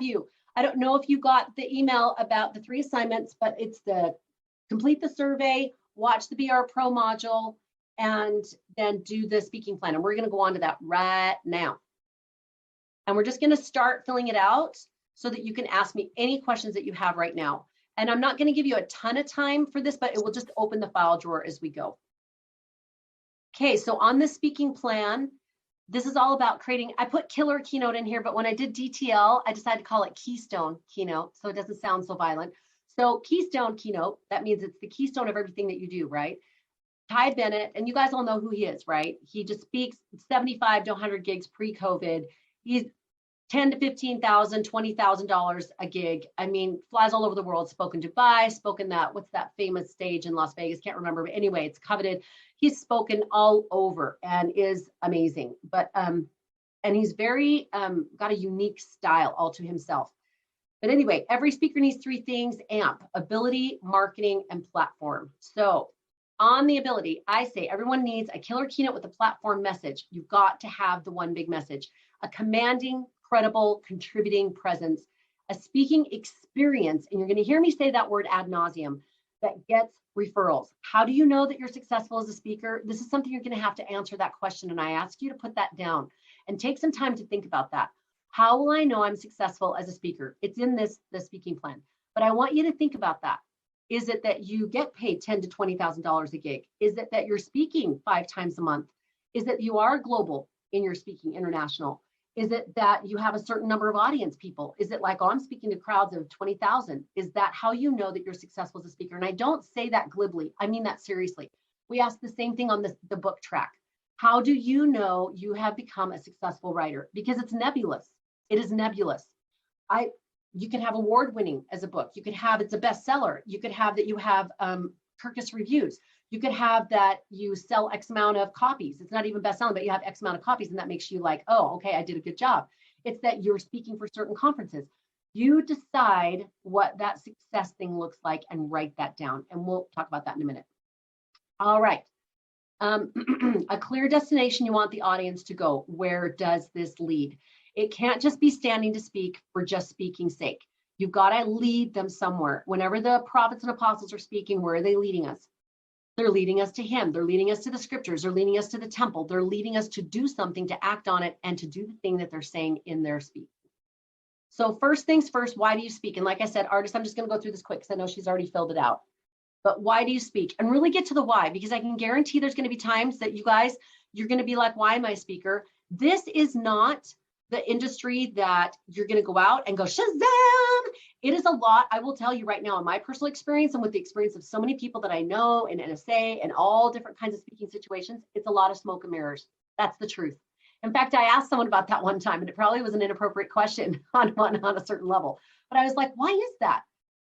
you. I don't know if you got the email about the 3 assignments, but it's the complete the survey, watch the BR Pro module, and then do the speaking plan. And we're going to go on to that right now. And we're just going to start filling it out so that you can ask me any questions that you have right now. And I'm not going to give you a ton of time for this, but it will just open the file drawer as we go. Okay, so on the speaking plan, this is all about creating, I put killer keynote in here, but when I did DTL, I decided to call it Keystone Keynote, so it doesn't sound so violent. So Keystone Keynote, that means it's the keystone of everything that you do, right? Ty Bennett, and you guys all know who he is, right? He just speaks 75 to 100 gigs pre-COVID. He's 10 to 15,000, $20,000 a gig. I mean, flies all over the world, spoken Dubai, spoken that, what's that famous stage in Las Vegas? Can't remember, but anyway, it's coveted. He's spoken all over and is amazing. But, and he's very, got a unique style all to himself. But anyway, every speaker needs 3 things: AMP, ability, marketing, and platform. So on the ability, I say everyone needs a killer keynote with a platform message. You've got to have the one big message, a commanding, credible, contributing presence, a speaking experience, and you're going to hear me say that word ad nauseum, that gets referrals. How do you know that you're successful as a speaker? This is something you're going to have to answer that question, and I ask you to put that down and take some time to think about that. How will I know I'm successful as a speaker? It's in the speaking plan, but I want you to think about that. Is it that you get paid $10,000 to $20,000 a gig? Is it that you're speaking 5 times a month? Is it you are global in your speaking, international? Is it that you have a certain number of audience people? Is it like, oh, I'm speaking to crowds of 20,000? Is that how you know that you're successful as a speaker? And I don't say that glibly. I mean that seriously. We ask the same thing on the book track. How do you know you have become a successful writer? Because it's nebulous. It is nebulous. You could have award-winning as a book. You could have it's a bestseller. You could have that you have Kirkus reviews. You could have that you sell X amount of copies. It's not even best-selling, but you have X amount of copies, and that makes you like, oh, okay, I did a good job. It's that you're speaking for certain conferences. You decide what that success thing looks like and write that down, and we'll talk about that in a minute. All right. A clear destination you want the audience to go. Where does this lead? It can't just be standing to speak for just speaking's sake. You've got to lead them somewhere. Whenever the prophets and apostles are speaking, where are they leading us? They're leading us to him. They're leading us to the scriptures. They're leading us to the temple. They're leading us to do something, to act on it, and to do the thing that they're saying in their speech. So first things first, why do you speak? And like I said, artists, I'm just going to go through this quick because I know she's already filled it out. But why do you speak? And really get to the why, because I can guarantee there's going to be times that you guys, you're going to be like, why am I a speaker? This is not the industry that you're going to go out and go Shazam. It is a lot. I will tell you right now, in my personal experience and with the experience of so many people that I know in NSA and all different kinds of speaking situations, it's a lot of smoke and mirrors. That's the truth. In fact, I asked someone about that one time, and it probably was an inappropriate question on a certain level. But I was like, why is that?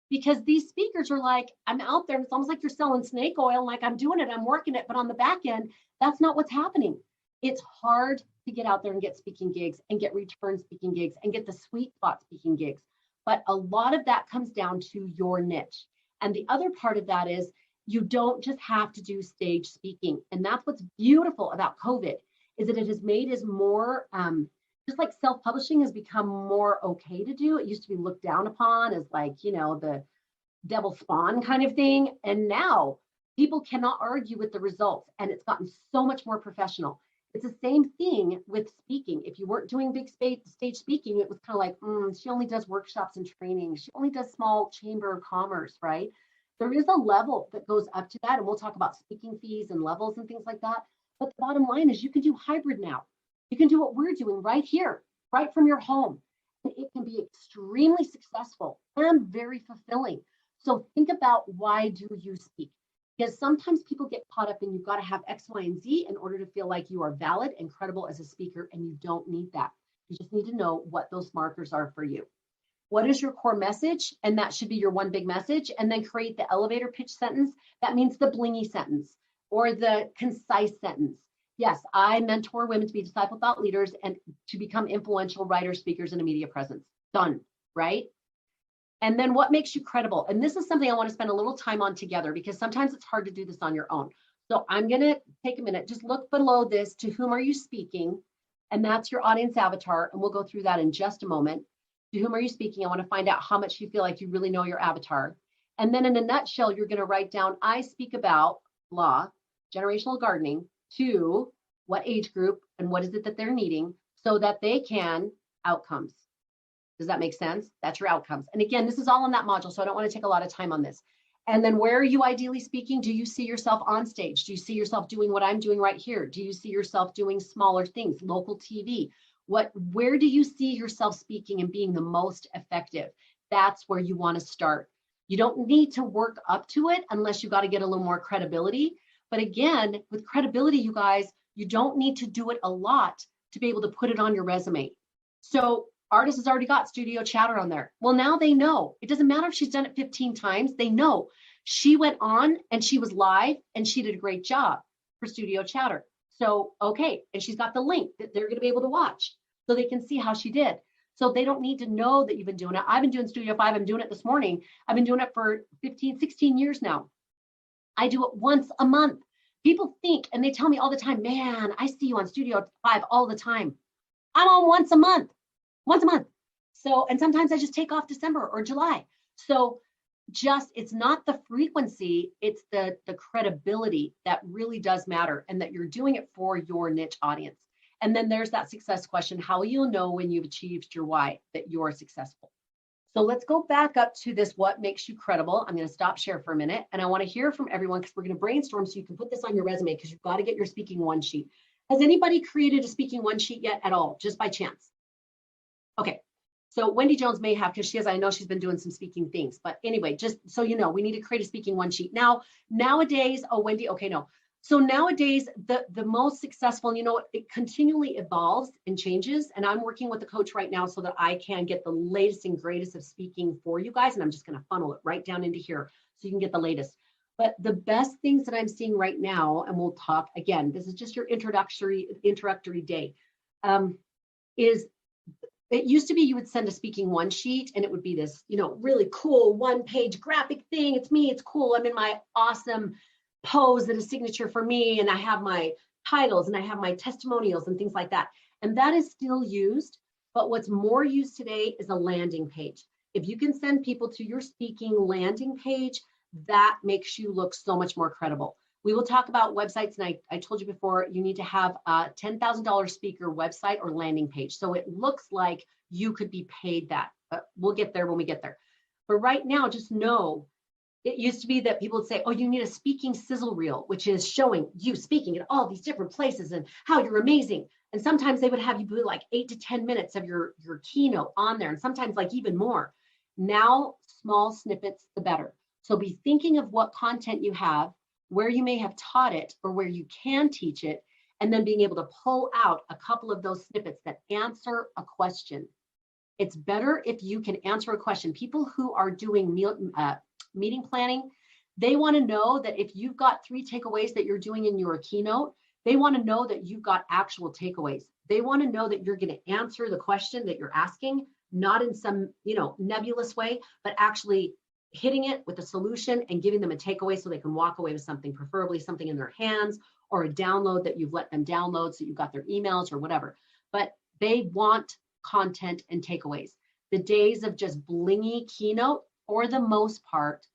Because these speakers are like, I'm out there. It's almost like you're selling snake oil. Like, I'm doing it, I'm working it. But on the back end, that's not what's happening. It's hard to get out there and get speaking gigs and get return speaking gigs and get the sweet spot speaking gigs. But a lot of that comes down to your niche. And the other part of that is you don't just have to do stage speaking. And that's what's beautiful about COVID, is that it has made us more, just like self-publishing has become more okay to do. It used to be looked down upon as like, you know, the devil spawn kind of thing. And now people cannot argue with the results, and it's gotten so much more professional. It's the same thing with speaking. If you weren't doing big stage speaking, it was kind of like, she only does workshops and training. She only does small chamber of commerce, right? There is a level that goes up to that, and we'll talk about speaking fees and levels and things like that. But the bottom line is you can do hybrid now. You can do what we're doing right here, right from your home. And it can be extremely successful and very fulfilling. So think about, why do you speak? Because sometimes people get caught up in you've got to have X, Y, and Z in order to feel like you are valid and credible as a speaker, and you don't need that. You just need to know what those markers are for you. What is your core message? And that should be your one big message. And then create the elevator pitch sentence. That means the blingy sentence or the concise sentence. Yes, I mentor women to be disciple thought leaders and to become influential writers, speakers, and a media presence. Done, right? And then what makes you credible? And this is something I want to spend a little time on together, because sometimes it's hard to do this on your own. So I'm going to take a minute, just look below this, to whom are you speaking? And that's your audience avatar. And we'll go through that in just a moment. To whom are you speaking? I want to find out how much you feel like you really know your avatar. And then in a nutshell, you're going to write down, I speak about blah, generational gardening, to what age group and what is it that they're needing so that they can outcomes. Does that make sense? That's your outcomes. And again, this is all in that module, so I don't want to take a lot of time on this. And then where are you ideally speaking? Do you see yourself on stage? Do you see yourself doing what I'm doing right here? Do you see yourself doing smaller things, local TV? Where do you see yourself speaking and being the most effective? That's where you want to start. You don't need to work up to it unless you got to get a little more credibility. But again, with credibility, you guys, you don't need to do it a lot to be able to put it on your resume. So artist has already got studio chatter on there. Well, now they know. It doesn't matter if she's done it 15 times. They know she went on and she was live and she did a great job for studio chatter. So, okay. And she's got the link that they're going to be able to watch so they can see how she did. So they don't need to know that you've been doing it. I've been doing Studio 5. I'm doing it this morning. I've been doing it for 15, 16 years now. I do it once a month. People think, and they tell me all the time, man, I see you on Studio 5 all the time. I'm on once a month. So, and sometimes I just take off December or July. So it's not the frequency, it's the credibility that really does matter, and that you're doing it for your niche audience. And then there's that success question. How will you know when you've achieved your why, that you're successful? So let's go back up to this, what makes you credible. I'm going to stop share for a minute, and I want to hear from everyone because we're going to brainstorm so you can put this on your resume, because you've got to get your speaking one sheet. Has anybody created a speaking one sheet yet at all, just by chance? Okay, so Wendy Jones may have, because I know she's been doing some speaking things. But anyway, just so you know, we need to create a speaking one sheet. Now, nowadays, oh, Wendy, okay, no. So nowadays, the most successful, it continually evolves and changes. And I'm working with a coach right now so that I can get the latest and greatest of speaking for you guys. And I'm just going to funnel it right down into here so you can get the latest. But the best things that I'm seeing right now, and we'll talk again, this is just your introductory day, is it used to be you would send a speaking one sheet and it would be this, really cool one-page graphic thing. It's me, it's cool. I'm in my awesome pose that is signature for me. And I have my titles and I have my testimonials and things like that. And that is still used. But what's more used today is a landing page. If you can send people to your speaking landing page, that makes you look so much more credible. We will talk about websites, and I told you before, you need to have a $10,000 speaker website or landing page. So it looks like you could be paid that, but we'll get there when we get there. But right now, just know, it used to be that people would say, oh, you need a speaking sizzle reel, which is showing you speaking at all these different places and how you're amazing. And sometimes they would have you do like 8 to 10 minutes of your keynote on there, and sometimes like even more. Now, small snippets, the better. So be thinking of what content you have, where you may have taught it or where you can teach it, and then being able to pull out a couple of those snippets that answer a question. It's better if you can answer a question. People who are doing meeting planning, they want to know that if you've got 3 takeaways that you're doing in your keynote, they want to know that you've got actual takeaways. They want to know that you're going to answer the question that you're asking, not in some, nebulous way, but actually hitting it with a solution and giving them a takeaway so they can walk away with something, preferably something in their hands or a download that you've let them download so you've got their emails or whatever. But they want content and takeaways. The days of just blingy keynote, for the most part,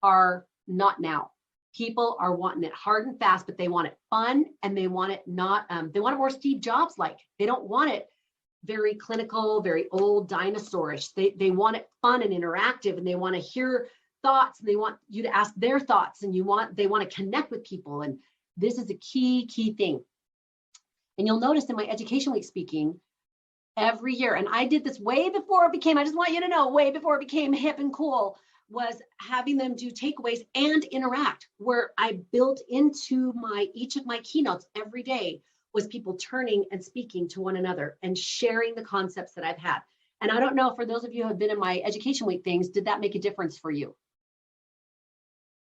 are not now. People are wanting it hard and fast, but they want it fun, and they want it they want it more Steve Jobs-like. They don't want it very clinical, very old dinosaurish. They want it fun and interactive, and they want to hear thoughts, and they want you to ask their thoughts, and they want to connect with people. And this is a key thing. And you'll notice in my Education Week speaking every year, and I did this way before it became, I just want you to know, way before it became hip and cool, was having them do takeaways and interact, where I built into each of my keynotes every day was people turning and speaking to one another and sharing the concepts that I've had. And I don't know, for those of you who have been in my Education Week things, did that make a difference for you?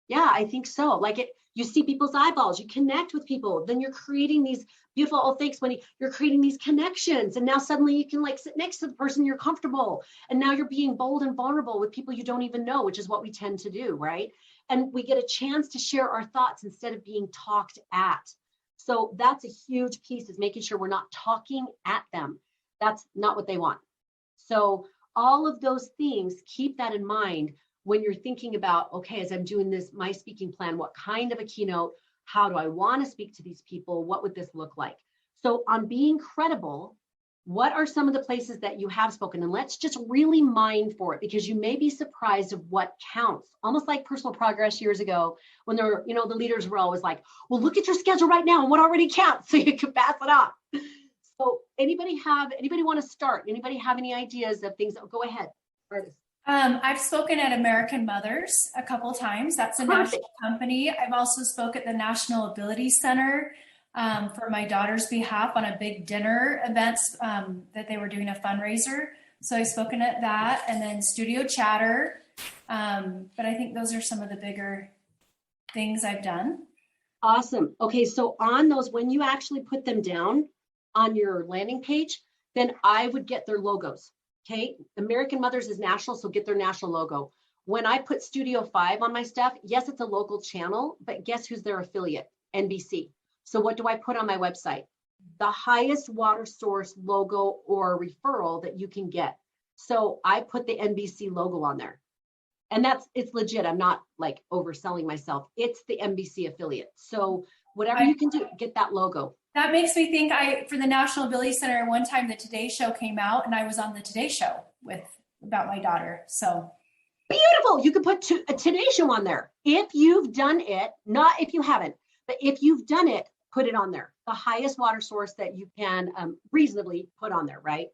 Yeah, I think so. Like you see people's eyeballs, you connect with people, then you're creating these beautiful, oh, thanks, Wendy, you're creating these connections. And now suddenly you can sit next to the person you're comfortable. And now you're being bold and vulnerable with people you don't even know, which is what we tend to do, right? And we get a chance to share our thoughts instead of being talked at. So that's a huge piece, is making sure we're not talking at them. That's not what they want. So All of those things, keep that in mind when you're thinking about, okay, as I'm doing this, my speaking plan, what kind of a keynote, how do I want to speak to these people? What would this look like? So on being credible, what are some of the places that you have spoken? And let's just really mine for it, because you may be surprised of what counts. Almost like personal progress years ago, when there were, the leaders were always like, well, look at your schedule right now and what already counts so you can pass it on. So anybody want to start? Anybody have any ideas of things? Go ahead. Artist. I've spoken at American Mothers a couple times. That's a national company. I've also spoke at the National Ability Center for my daughter's behalf on a big dinner events that they were doing a fundraiser. So I've spoken at that, and then Studio Chatter. But I think those are some of the bigger things I've done. Awesome. Okay, so on those, when you actually put them down on your landing page, then I would get their logos. Okay, American Mothers is national, so get their national logo. When I put Studio 5 on my stuff, yes, it's a local channel, but guess who's their affiliate? NBC. So what do I put on my website? The highest water source logo or referral that you can get. So I put the NBC logo on there. And it's legit. I'm not like overselling myself. It's the NBC affiliate. So whatever you can do, get that logo. That makes me think for the National Ability Center, one time the Today Show came out and I was on the Today Show about my daughter. So beautiful. You could put a Today Show on there. If you've done it, not if you haven't, but if you've done it, put it on there. The highest water source that you can reasonably put on there, right?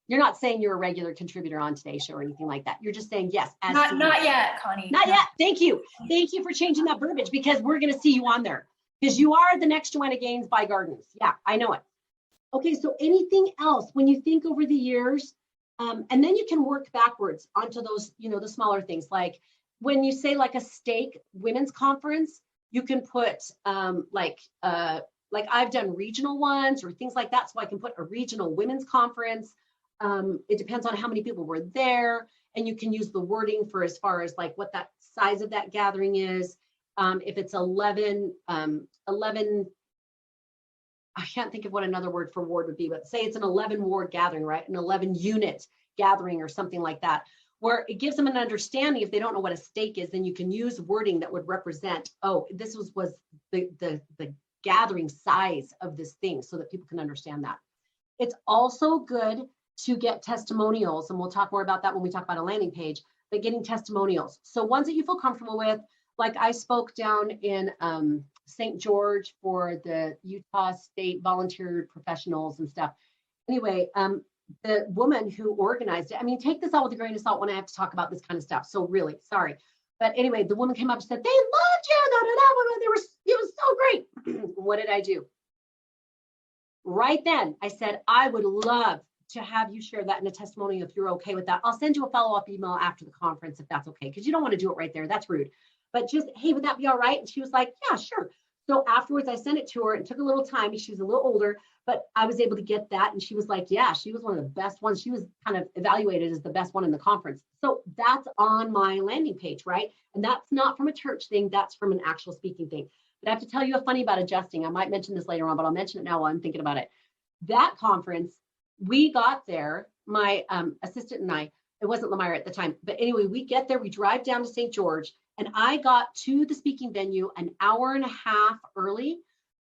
You're not saying you're a regular contributor on Today Show or anything like that. You're just saying yes. Not yet, Connie. Not yet. Thank you. Thank you for changing that verbiage, because we're going to see you on there. Because you are the next Joanna Gaines by Gardens. Yeah, I know it. Okay, so anything else when you think over the years, and then you can work backwards onto those, the smaller things. Like when you say like a stake women's conference, you can put like I've done regional ones or things like that. So I can put a regional women's conference. It depends on how many people were there, and you can use the wording for as far as like what that size of that gathering is. If it's 11, I can't think of what another word for ward would be, but say it's an 11 ward gathering, right? An 11 unit gathering or something like that, where it gives them an understanding. If they don't know what a stake is, then you can use wording that would represent, oh, this was the gathering size of this thing, so that people can understand that. It's also good to get testimonials, and we'll talk more about that when we talk about a landing page, but getting testimonials. So ones that you feel comfortable with. Like I spoke down in St. George for the Utah State Volunteer Professionals and stuff. Anyway, the woman who organized it, I mean, take this all with a grain of salt when I have to talk about this kind of stuff. So really, sorry. But anyway, the woman came up and said, they loved you. It was so great. What did I do? Right then, I said, I would love to have you share that in a testimonial if you're okay with that. I'll send you a follow-up email after the conference if that's okay, because you don't want to do it right there. That's rude. But just, hey, would that be all right? And she was like, yeah, sure. So afterwards, I sent it to her. It took a little time. She was a little older, but I was able to get that. And she was like, yeah, she was one of the best ones. She was kind of evaluated as the best one in the conference. So that's on my landing page, right? And that's not from a church thing. That's from an actual speaking thing. But I have to tell you a funny about adjusting. I might mention this later on, but I'll mention it now while I'm thinking about it. That conference, we got there, my assistant and I, it wasn't Lemire at the time, but anyway, we get there, we drive down to St. George, and I got to the speaking venue an hour and a half early.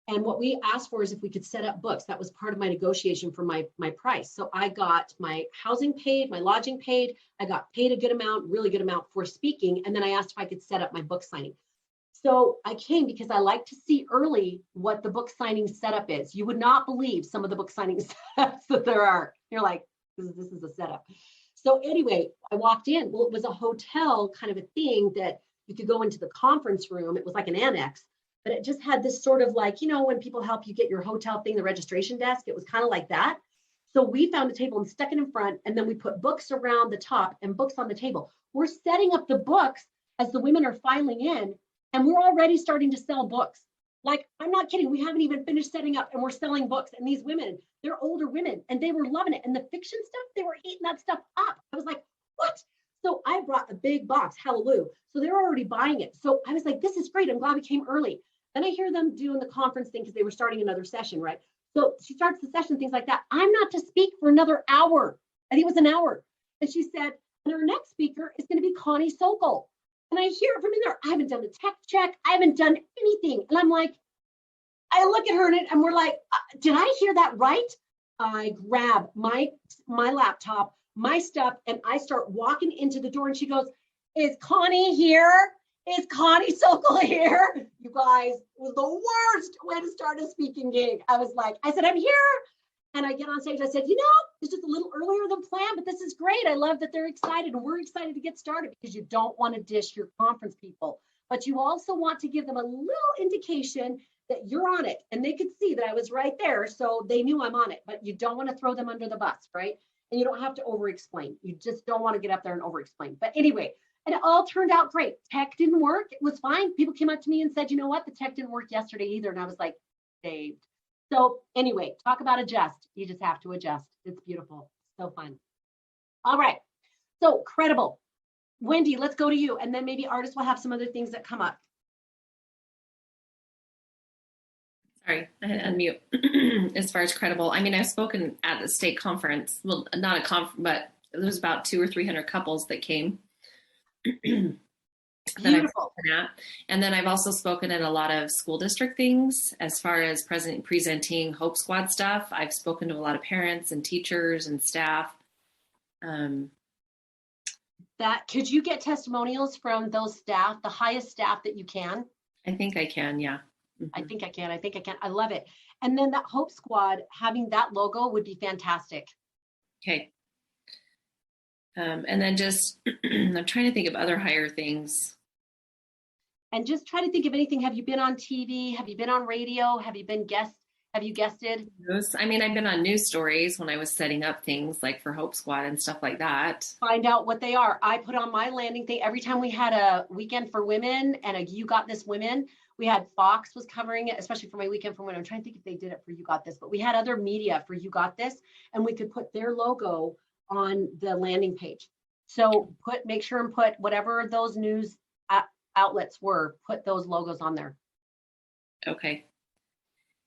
And what we asked for is if we could set up books. That was part of my negotiation for my price. So I got my housing paid, my lodging paid. I got paid a good amount, really good amount for speaking. And then I asked if I could set up my book signing. So I came because I like to see early what the book signing setup is. You would not believe some of the book signing setups that there are. You're like, this is a setup. So anyway, I walked in. Well, it was a hotel kind of a thing that you could go into the conference room. It was like an annex, but it just had this sort of like, when people help you get your hotel thing, the registration desk, it was kind of like that. So we found a table and stuck it in front, and then we put books around the top and books on the table. We're setting up the books as the women are filing in, and we're already starting to sell books. Like, I'm not kidding. We haven't even finished setting up and we're selling books. And these women, they're older women and they were loving it. And the fiction stuff, they were eating that stuff up. I was like, what? So I brought a big box, hallelujah. So they're already buying it. So I was like, this is great. I'm glad we came early. Then I hear them doing the conference thing because they were starting another session, right? So she starts the session, things like that. I'm not to speak for another hour. I think it was an hour. And she said, and our next speaker is going to be Connie Sokol. And I hear it from in there. I haven't done a tech check. I haven't done anything. And I'm like, I look at her and we're like, did I hear that right? I grab my laptop, my stuff, and I start walking into the door. And she goes, is Connie here? Is Connie Sokol here? You guys, it was the worst way to start a speaking gig. I said, I'm here. And I get on stage. I said, it's just a little earlier than planned, but this is great. I love that they're excited, and we're excited to get started, because you don't want to dish your conference people, but you also want to give them a little indication that you're on it, and they could see that I was right there, so they knew I'm on it. But you don't want to throw them under the bus, right? And you don't have to over-explain. You just don't want to get up there and over-explain. But anyway, and it all turned out great. Tech didn't work. It was fine. People came up to me and said, you know what? The tech didn't work yesterday either. And I was like, saved. So anyway, talk about adjust. You just have to adjust. It's beautiful. So fun. All right. So credible. Wendy, let's go to you. And then maybe artists will have some other things that come up. Sorry, I had to unmute. As far as credible, I mean, I've spoken at the state conference. Well, not a conference, but there was about 200 or 300 couples that came. Beautiful. And then I've also spoken at a lot of school district things as far as presenting Hope Squad stuff. I've spoken to a lot of parents and teachers and staff. That could you get testimonials from those staff, the highest staff that you can? I think I can, yeah. Mm-hmm. I think I can. I love it. And then that Hope Squad, having that logo would be fantastic. Okay. And then just, I'm trying to think of other higher things. And just try to think of anything. Have you been on TV? Have you been on radio? Have you guested? I mean, I've been on news stories when I was setting up things like for Hope Squad and stuff like that. Find out what they are. I put on my landing thing every time we had a weekend for women and a You Got This women. We had Fox was covering it, especially for my weekend for women. I'm trying to think if they did it for You Got This, but we had other media for You Got This, and we could put their logo on the landing page. So make sure and put whatever those news outlets were, put those logos on there. Okay.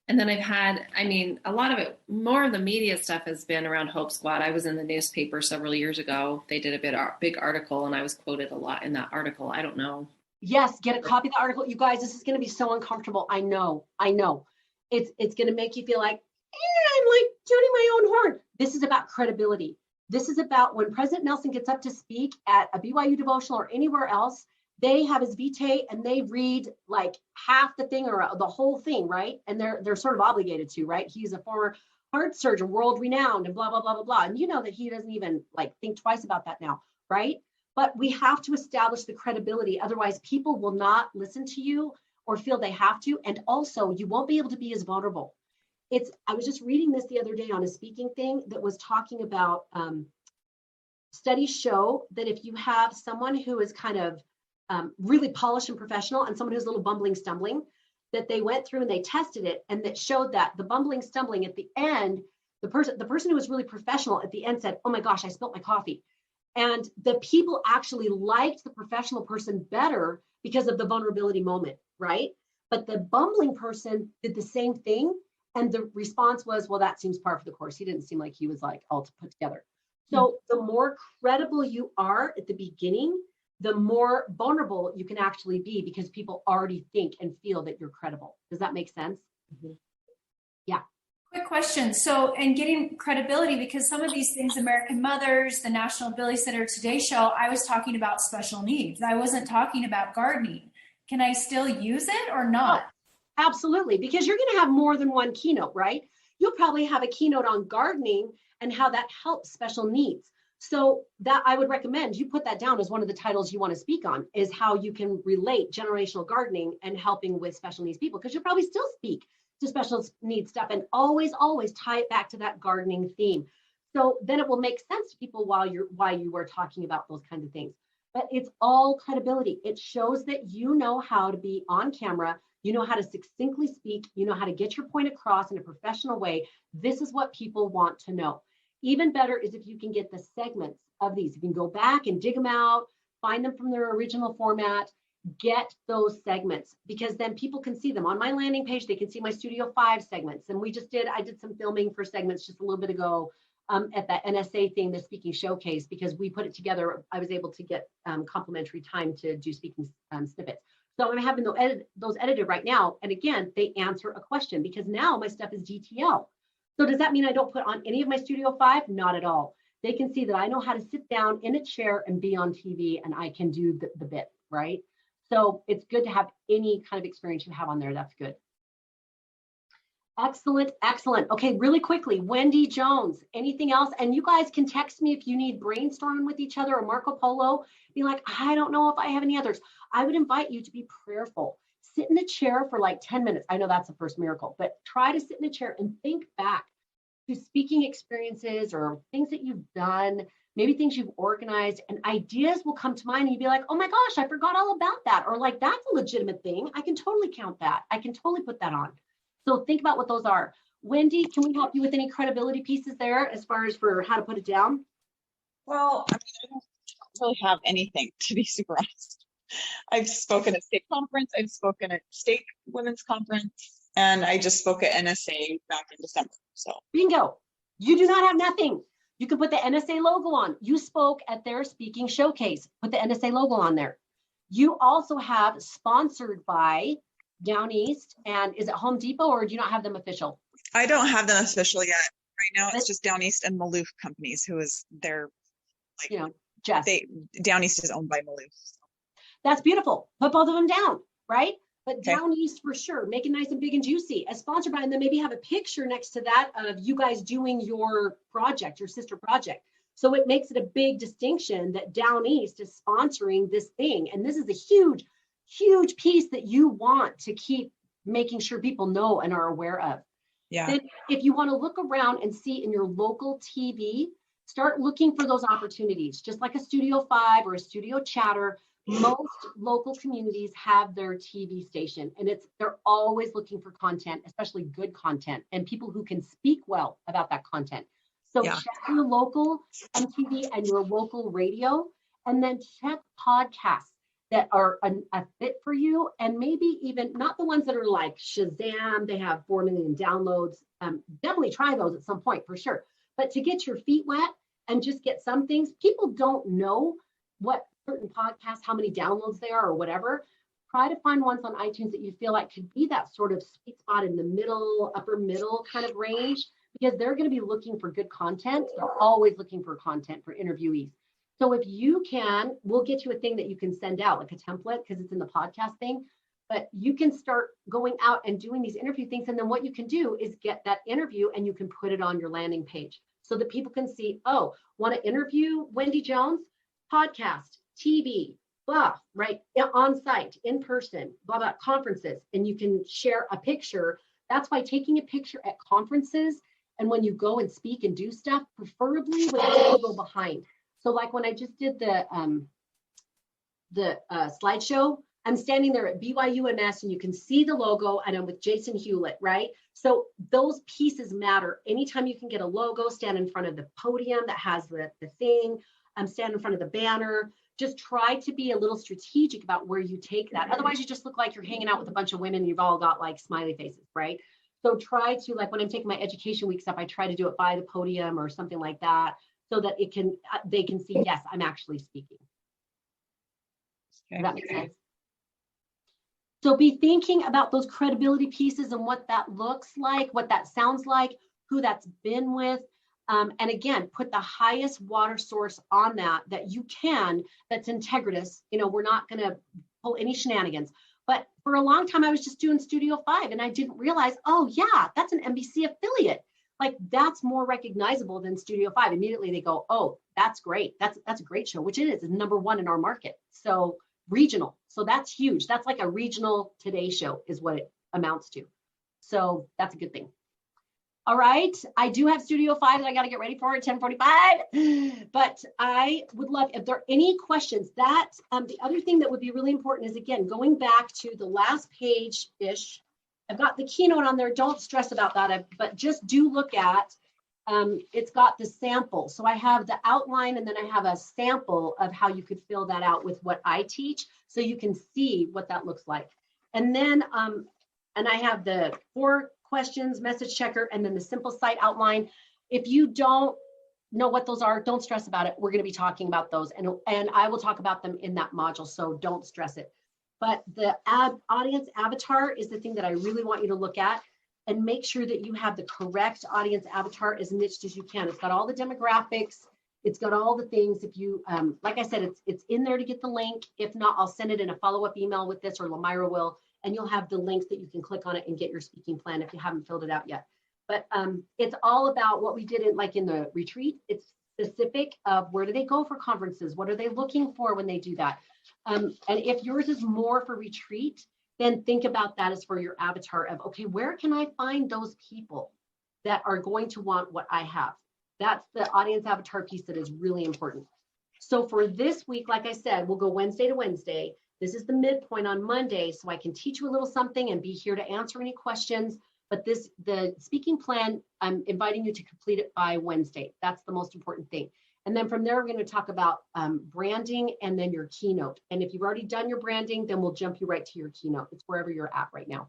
And then I've had, I mean, a lot of it, more of the media stuff has been around Hope Squad. I was in the newspaper several years ago. They did a big article, and I was quoted a lot in that article. I don't know. Yes, get a copy of the article. You guys, this is going to be so uncomfortable. I know. It's going to make you feel like, I'm like tooting my own horn. This is about credibility. This is about when President Nelson gets up to speak at a BYU devotional or anywhere else, they have his vitae and they read like half the thing or the whole thing, right? And they're sort of obligated to, right? He's a former heart surgeon, world renowned, and blah, blah, blah, blah, blah. And you know that he doesn't even like think twice about that now, right? But we have to establish the credibility. Otherwise, people will not listen to you or feel they have to. And also, you won't be able to be as vulnerable. I was just reading this the other day on a speaking thing that was talking about studies show that if you have someone who is kind of really polished and professional and someone who's a little bumbling, stumbling, that they went through and they tested it, and that showed that the bumbling, stumbling at the end, the person who was really professional at the end said, oh my gosh, I spilled my coffee. And the people actually liked the professional person better because of the vulnerability moment, right? But the bumbling person did the same thing. And the response was, well, that seems par for the course. He didn't seem like he was like all to put together. So the more credible you are at the beginning, the more vulnerable you can actually be, because people already think and feel that you're credible. Does that make sense? Mm-hmm. Yeah. Quick question. So, in getting credibility, because some of these things, American Mothers, the National Ability Center, Today Show, I was talking about special needs. I wasn't talking about gardening. Can I still use it or not? Oh, absolutely, because you're going to have more than one keynote, right? You'll probably have a keynote on gardening and how that helps special needs. So that I would recommend you put that down as one of the titles you want to speak on, is how you can relate generational gardening and helping with special needs people, because you'll probably still speak to special needs stuff and always tie it back to that gardening theme. So then it will make sense to people why you were talking about those kinds of things. But it's all credibility. It shows that you know how to be on camera, you know how to succinctly speak, you know how to get your point across in a professional way. This is what people want to know. Even better is if you can get the segments of these. You can go back and dig them out, find them from their original format, get those segments, because then people can see them on my landing page. They can see my Studio 5 segments. And I did some filming for segments just a little bit ago at that NSA thing, the speaking showcase, because we put it together. I was able to get complimentary time to do speaking snippets. So I'm having those edited right now. And again, they answer a question because now my stuff is DTL. So does that mean I don't put on any of my Studio 5? Not at all. They can see that I know how to sit down in a chair and be on TV, and I can do the bit, right? So it's good to have any kind of experience you have on there. That's good. Excellent, excellent. Okay, really quickly, Wendy Jones, anything else? And you guys can text me if you need brainstorming with each other or Marco Polo. Be like, I don't know if I have any others. I would invite you to be prayerful. Sit in a chair for like 10 minutes. I know that's the first miracle, but try to sit in a chair and think back to speaking experiences or things that you've done, maybe things you've organized, and ideas will come to mind and you'd be like, oh my gosh, I forgot all about that. Or like, that's a legitimate thing. I can totally count that. I can totally put that on. So think about what those are. Wendy, can we help you with any credibility pieces there as far as for how to put it down? Well, I mean, I don't really have anything, to be super honest. I've spoken at state conference, I've spoken at state women's conference, and I just spoke at NSA back in December. So bingo. You do not have nothing. You can put the NSA logo on. You spoke at their speaking showcase. Put the NSA logo on there. You also have sponsored by Down East, and is it Home Depot, or do you not have them official? I don't have them official yet. Right now, it's just Down East and Maloof companies, who is their, like, you know, Jess. Down East is owned by Maloof. That's beautiful. Put both of them down, right? But Okay. Down East for sure. Make it nice and big and juicy. As sponsored by, and then maybe have a picture next to that of you guys doing your project, your sister project. So it makes it a big distinction that Down East is sponsoring this thing. And this is a huge, huge piece that you want to keep making sure people know and are aware of. Yeah. Then if you want to look around and see in your local TV, start looking for those opportunities, just like a Studio 5 or a Studio Chatter. Most local communities have their TV station, and they're always looking for content, especially good content, and people who can speak well about that content. So Yeah. check your local MTV and your local radio, and then check podcasts that are a fit for you, and maybe even not the ones that are like Shazam, they have 4 million downloads. Definitely try those at some point for sure. But to get your feet wet and just get some things, people don't know what certain podcasts, how many downloads they are or whatever. Try to find ones on iTunes that you feel like could be that sort of sweet spot in the middle, upper middle kind of range, because they're going to be looking for good content. They're always looking for content for interviewees. So if you can, we'll get you a thing that you can send out, like a template, because it's in the podcast thing. But you can start going out and doing these interview things. And then what you can do is get that interview and you can put it on your landing page so that people can see, oh, want to interview Wendy Jones? Podcast, TV, blah, right? On site, in person, blah, blah, conferences. And you can share a picture. That's why taking a picture at conferences and when you go and speak and do stuff, preferably with a logo behind. So like when I just did the slideshow, I'm standing there at BYUMS and you can see the logo and I'm with Jason Hewlett, right? So those pieces matter. Anytime you can get a logo, stand in front of the podium that has the thing, stand in front of the banner, just try to be a little strategic about where you take that. Otherwise you just look like you're hanging out with a bunch of women and you've all got like smiley faces, right? So try to, like when I'm taking my education week stuff, I try to do it by the podium or something like that so that they can see, yes, I'm actually speaking. Does that make sense? So be thinking about those credibility pieces and what that looks like, what that sounds like, who that's been with. And again, put the highest water source on that you can, that's integritous. You know, we're not going to pull any shenanigans. But for a long time, I was just doing Studio 5 and I didn't realize, oh yeah, that's an NBC affiliate. Like that's more recognizable than Studio 5. Immediately they go, oh, that's great. That's a great show, which it is. It's #1 in our market. So regional. So that's huge. That's like a regional Today show is what it amounts to. So that's a good thing. All right, I do have Studio 5 that I got to get ready for at 10:45, but I would love, if there are any questions, that the other thing that would be really important is, again, going back to the last page-ish, I've got the keynote on there, don't stress about that, but just do look at, it's got the sample. So I have the outline and then I have a sample of how you could fill that out with what I teach, so you can see what that looks like. And then, and I have the 4 questions, message checker, and then the simple site outline. If you don't know what those are. Don't stress about it. We're going to be talking about those, and I will talk about them in that module, so don't stress it. But the audience avatar is the thing that I really want you to look at, and make sure that you have the correct audience avatar as niched as you can. It's got all the demographics. It's got all the things. If you, like I said, it's in there to get the link. If not, I'll send it in a follow-up email with this, or Lamira will, and you'll have the links that you can click on it and get your speaking plan if you haven't filled it out yet. But it's all about what we did in the retreat. It's specific of where do they go for conferences? What are they looking for when they do that? And if yours is more for retreat, then think about that as for your avatar of, okay, where can I find those people that are going to want what I have? That's the audience avatar piece that is really important. So for this week, like I said, we'll go Wednesday to Wednesday. This is the midpoint on Monday, so I can teach you a little something and be here to answer any questions. But the speaking plan, I'm inviting you to complete it by Wednesday. That's the most important thing. And then from there, we're going to talk about branding and then your keynote. And if you've already done your branding, then we'll jump you right to your keynote. It's wherever you're at right now.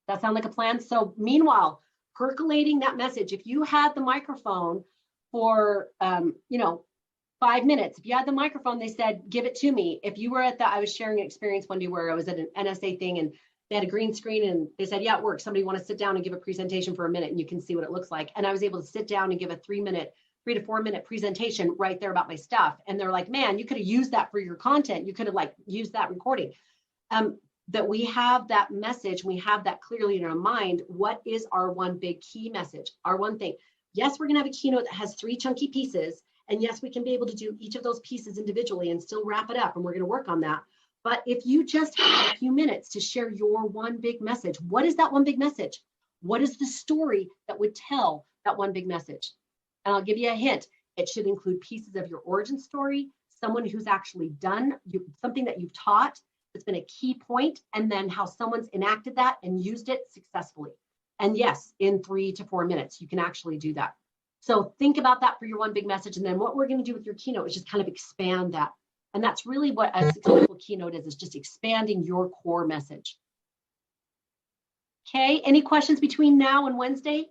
That sound like a plan? So meanwhile, percolating that message. If you had the microphone for, 5 minutes, if you had the microphone, they said, give it to me. If you were I was sharing an experience one day where I was at an NSA thing and they had a green screen and they said, yeah, it works. Somebody want to sit down and give a presentation for a minute and you can see what it looks like. And I was able to sit down and give a 3 to 4 minute presentation right there about my stuff. And they're like, man, you could have used that for your content. You could have used that recording. That we have that message, we have that clearly in our mind. What is our one big key message? Our one thing. Yes, we're gonna have a keynote that has 3 chunky pieces. And yes, we can be able to do each of those pieces individually and still wrap it up. And we're gonna work on that. But if you just have a few minutes to share your one big message, what is that one big message? What is the story that would tell that one big message? And I'll give you a hint. It should include pieces of your origin story, someone who's actually done something that you've taught that's been a key point, and then how someone's enacted that and used it successfully. And yes, in 3 to 4 minutes, you can actually do that. So think about that for your one big message. And then what we're going to do with your keynote is just kind of expand that. And that's really what a successful keynote is just expanding your core message. Okay, any questions between now and Wednesday?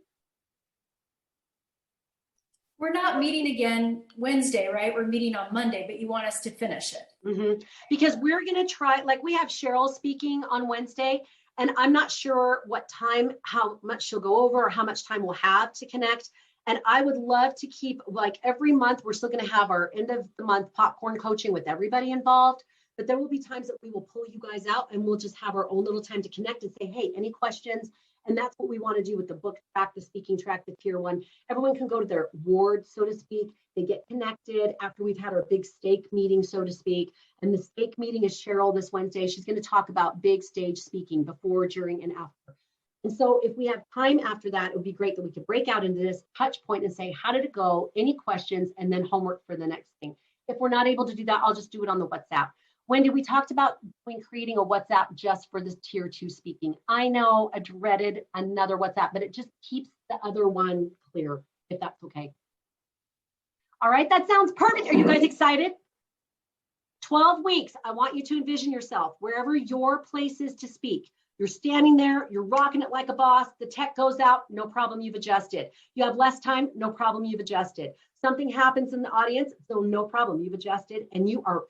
We're not meeting again Wednesday, right? We're meeting on Monday, but you want us to finish it. Because we're going to try, we have Cheryl speaking on Wednesday, and I'm not sure what time, how much she'll go over, or how much time we'll have to connect. And I would love to keep, every month, we're still going to have our end of the month popcorn coaching with everybody involved. But there will be times that we will pull you guys out and we'll just have our own little time to connect and say, hey, any questions? And that's what we want to do with the book track, the speaking track, the tier 1. Everyone can go to their ward, so to speak. They get connected after we've had our big stake meeting, so to speak. And the stake meeting is Cheryl this Wednesday. She's going to talk about big stage speaking before, during, and after. And so if we have time after that, it would be great that we could break out into this touch point and say, how did it go? Any questions? And then homework for the next thing. If we're not able to do that, I'll just do it on the WhatsApp. Wendy, we talked about creating a WhatsApp just for this tier 2 speaking. I know I dreaded another WhatsApp, but it just keeps the other one clear, if that's okay. All right, that sounds perfect. Are you guys excited? 12 weeks. I want you to envision yourself wherever your place is to speak. You're standing there, you're rocking it like a boss. The tech goes out, no problem, you've adjusted. You have less time, no problem, you've adjusted. Something happens in the audience, so no problem, you've adjusted, and you are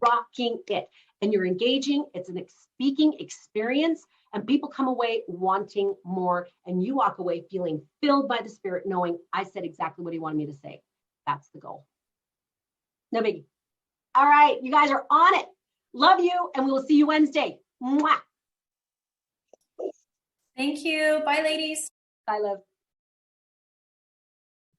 rocking it. And you're engaging, it's an speaking experience, and people come away wanting more, and you walk away feeling filled by the Spirit, knowing I said exactly what he wanted me to say. That's the goal. No biggie. All right, you guys are on it. Love you, and we will see you Wednesday. Mwah. Thank you. Bye, ladies. Bye, love.